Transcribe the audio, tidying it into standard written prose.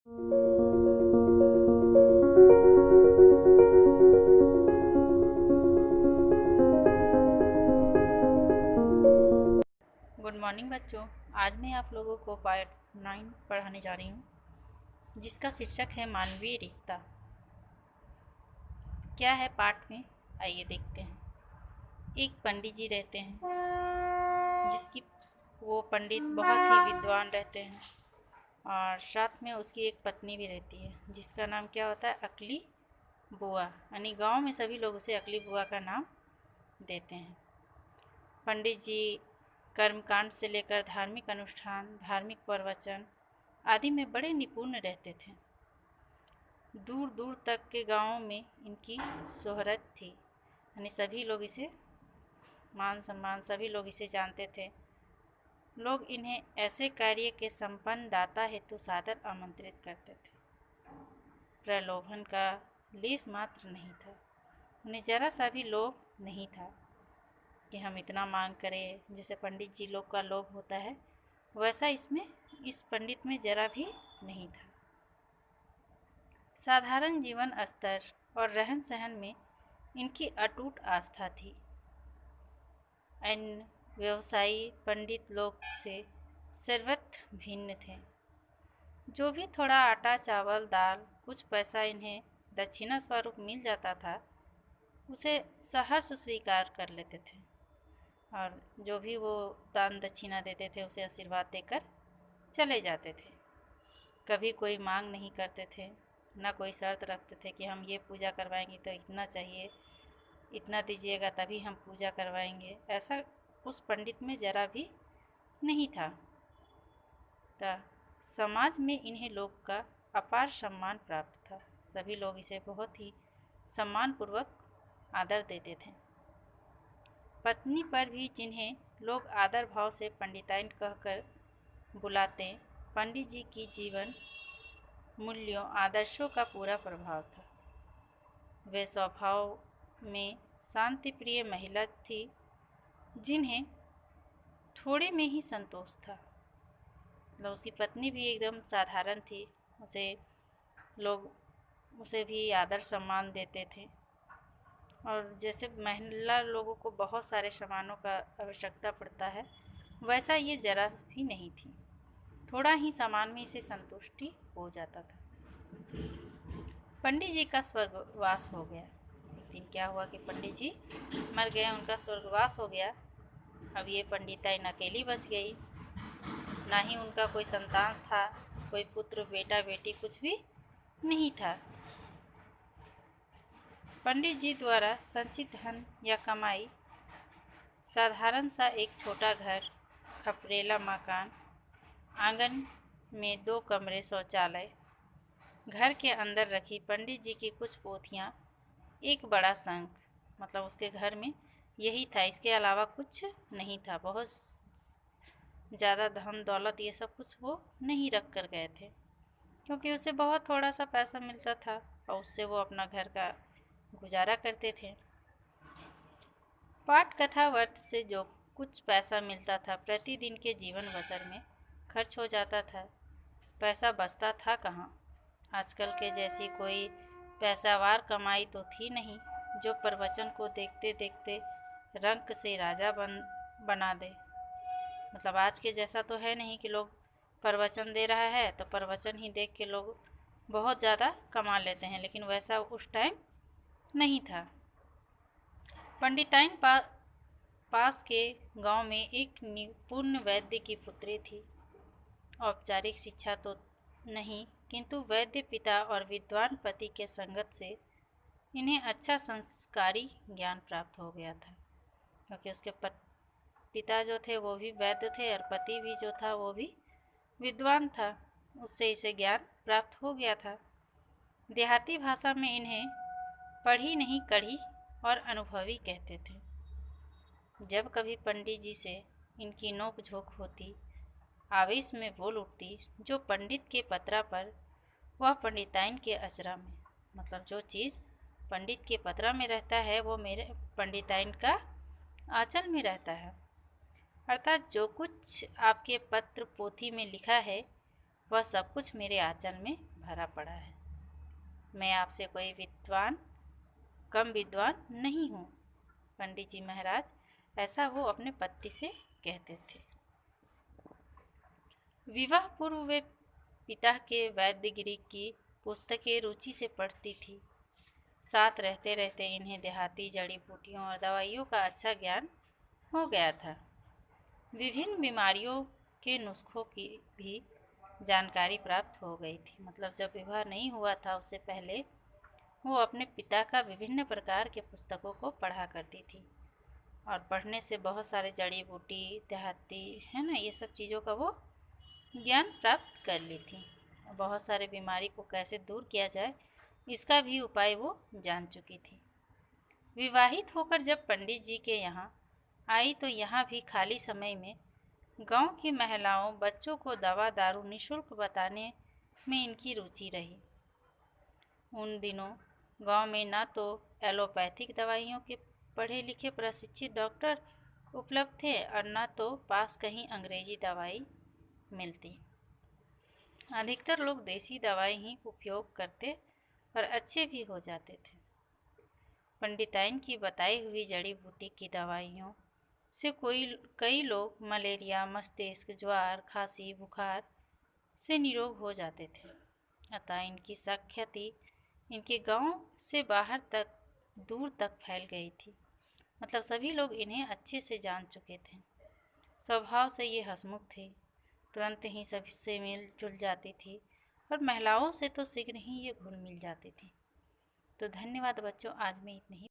Good morning बच्चों। आज मैं आप लोगों को पार्ट 9 पढ़ाने जा रही हूँ, जिसका शीर्षक है मानवीय रिश्ता। क्या है पाठ में, आइए देखते हैं। एक पंडित जी रहते हैं, जिसकी वो पंडित बहुत ही विद्वान रहते हैं, और साथ में उसकी एक पत्नी भी रहती है, जिसका नाम क्या होता है, अकली बुआ। यानी गांव में सभी लोग उसे अकली बुआ का नाम देते हैं। पंडित जी कर्मकांड से लेकर धार्मिक अनुष्ठान, धार्मिक प्रवचन आदि में बड़े निपुण रहते थे। दूर दूर तक के गांवों में इनकी शोहरत थी, यानी सभी लोग इसे मान सम्मान, सभी लोग इसे जानते थे। लोग इन्हें ऐसे कार्य के संपन्न दाता हेतु सादर आमंत्रित करते थे। प्रलोभन का लेस मात्र नहीं था, उन्हें जरा सा भी लोभ नहीं था कि हम इतना मांग करें। जैसे पंडित जी लोग का लोभ होता है, वैसा इस पंडित में जरा भी नहीं था। साधारण जीवन स्तर और रहन सहन में इनकी अटूट आस्था थी। अन्य व्यवसायी पंडित लोग से सर्वत्र भिन्न थे। जो भी थोड़ा आटा, चावल, दाल, कुछ पैसा इन्हें दक्षिणा स्वरूप मिल जाता था, उसे सहर्ष स्वीकार कर लेते थे, और जो भी वो दान दक्षिणा देते थे उसे आशीर्वाद देकर चले जाते थे। कभी कोई मांग नहीं करते थे, ना कोई शर्त रखते थे कि हम ये पूजा करवाएंगे तो इतना चाहिए, इतना दीजिएगा तभी हम पूजा करवाएंगे। ऐसा उस पंडित में जरा भी नहीं था। समाज में इन्हें लोग का अपार सम्मान प्राप्त था। सभी लोग इसे बहुत ही सम्मानपूर्वक आदर देते थे। पत्नी पर भी, जिन्हें लोग आदर भाव से पंडिताइन कहकर बुलाते, पंडित जी की जीवन मूल्यों, आदर्शों का पूरा प्रभाव था। वे स्वभाव में शांति प्रिय महिला थी, जिन्हें थोड़े में ही संतोष था। मतलब उसकी पत्नी भी एकदम साधारण थी, लोग उसे भी आदर सम्मान देते थे। और जैसे महिला लोगों को बहुत सारे सामानों का आवश्यकता पड़ता है, वैसा ये जरा भी नहीं थी। थोड़ा ही सामान में इसे संतुष्टि हो जाता था। पंडित जी का स्वर्गवास हो गया। एक दिन क्या हुआ कि पंडित जी मर गए, उनका स्वर्गवास हो गया। अब ये पंडिताइन अकेली बच गई। ना ही उनका कोई संतान था, कोई पुत्र, बेटा, बेटी कुछ भी नहीं था। पंडित जी द्वारा संचित धन या कमाई, साधारण सा एक छोटा घर, खपरेला मकान, आंगन में 2 कमरे, शौचालय, घर के अंदर रखी पंडित जी की कुछ पोथियाँ, एक बड़ा शंख, मतलब उसके घर में यही था, इसके अलावा कुछ नहीं था। बहुत ज़्यादा धन दौलत ये सब कुछ वो नहीं रख कर गए थे, क्योंकि उसे बहुत थोड़ा सा पैसा मिलता था और उससे वो अपना घर का गुजारा करते थे। पाठ कथा वर्त से जो कुछ पैसा मिलता था, प्रतिदिन के जीवन बसर में खर्च हो जाता था। पैसा बचता था कहाँ। आजकल के जैसी कोई पैसावार कमाई तो थी नहीं, जो प्रवचन को देखते देखते रंक से राजा बना दे। मतलब आज के जैसा तो है नहीं कि लोग प्रवचन दे रहा है तो प्रवचन ही देख के लोग बहुत ज़्यादा कमा लेते हैं, लेकिन वैसा उस टाइम नहीं था। पंडिताइन पास के गांव में एक निपुण वैद्य की पुत्री थी। औपचारिक शिक्षा तो नहीं, किंतु वैद्य पिता और विद्वान पति के संगत से इन्हें अच्छा संस्कारी ज्ञान प्राप्त हो गया था, क्योंकि उसके पिता जो थे वो भी वैद्य थे और पति भी जो था वो भी विद्वान था। उससे इसे ज्ञान प्राप्त हो गया था। देहाती भाषा में इन्हें पढ़ी नहीं कढ़ी और अनुभवी कहते थे। जब कभी पंडित जी से इनकी नोक झोंक होती, आवेश में बोल उठती, जो पंडित के पत्रा पर वह पंडिताइन के असरा में, मतलब जो चीज़ पंडित के पत्रा में रहता है वो मेरे पंडिताइन का आंचल में रहता है। अर्थात जो कुछ आपके पत्र पोथी में लिखा है वह सब कुछ मेरे आंचल में भरा पड़ा है। मैं आपसे कोई कम विद्वान नहीं हूँ। पंडित जी महाराज ऐसा वो अपने पति से कहते थे। विवाह पूर्व वे पिता के वैद्यगिरी की पुस्तकें रुचि से पढ़ती थी। साथ रहते रहते इन्हें देहाती जड़ी बूटियों और दवाइयों का अच्छा ज्ञान हो गया था। विभिन्न बीमारियों के नुस्खों की भी जानकारी प्राप्त हो गई थी। मतलब जब विवाह नहीं हुआ था उससे पहले वो अपने पिता का विभिन्न प्रकार के पुस्तकों को पढ़ा करती थी और पढ़ने से बहुत सारे जड़ी बूटी देहाती है ना, ये सब चीज़ों का वो ज्ञान प्राप्त कर ली थी। बहुत सारे बीमारी को कैसे दूर किया जाए इसका भी उपाय वो जान चुकी थी। विवाहित होकर जब पंडित जी के यहाँ आई तो यहाँ भी खाली समय में गांव की महिलाओं बच्चों को दवा दारू निःशुल्क बताने में इनकी रुचि रही। उन दिनों गांव में ना तो एलोपैथिक दवाइयों के पढ़े लिखे प्रशिक्षित डॉक्टर उपलब्ध थे और न तो पास कहीं अंग्रेजी दवाई मिलती। अधिकतर लोग देसी दवाई ही उपयोग करते और अच्छे भी हो जाते थे। पंडिताइन की बताई हुई जड़ी बूटी की दवाइयों से कई लोग मलेरिया, मस्तिष्क ज्वार, खांसी, बुखार से निरोग हो जाते थे। अतः इनकी सख्याति इनके गांव से बाहर तक दूर तक फैल गई थी। मतलब सभी लोग इन्हें अच्छे से जान चुके थे। स्वभाव से ये हंसमुख थे, तुरंत ही सभी से मिल जुल जाती थी और महिलाओं से तो शीघ्र ही ये घुल मिल जाती थी। तो धन्यवाद बच्चों, आज मैं इतनी ही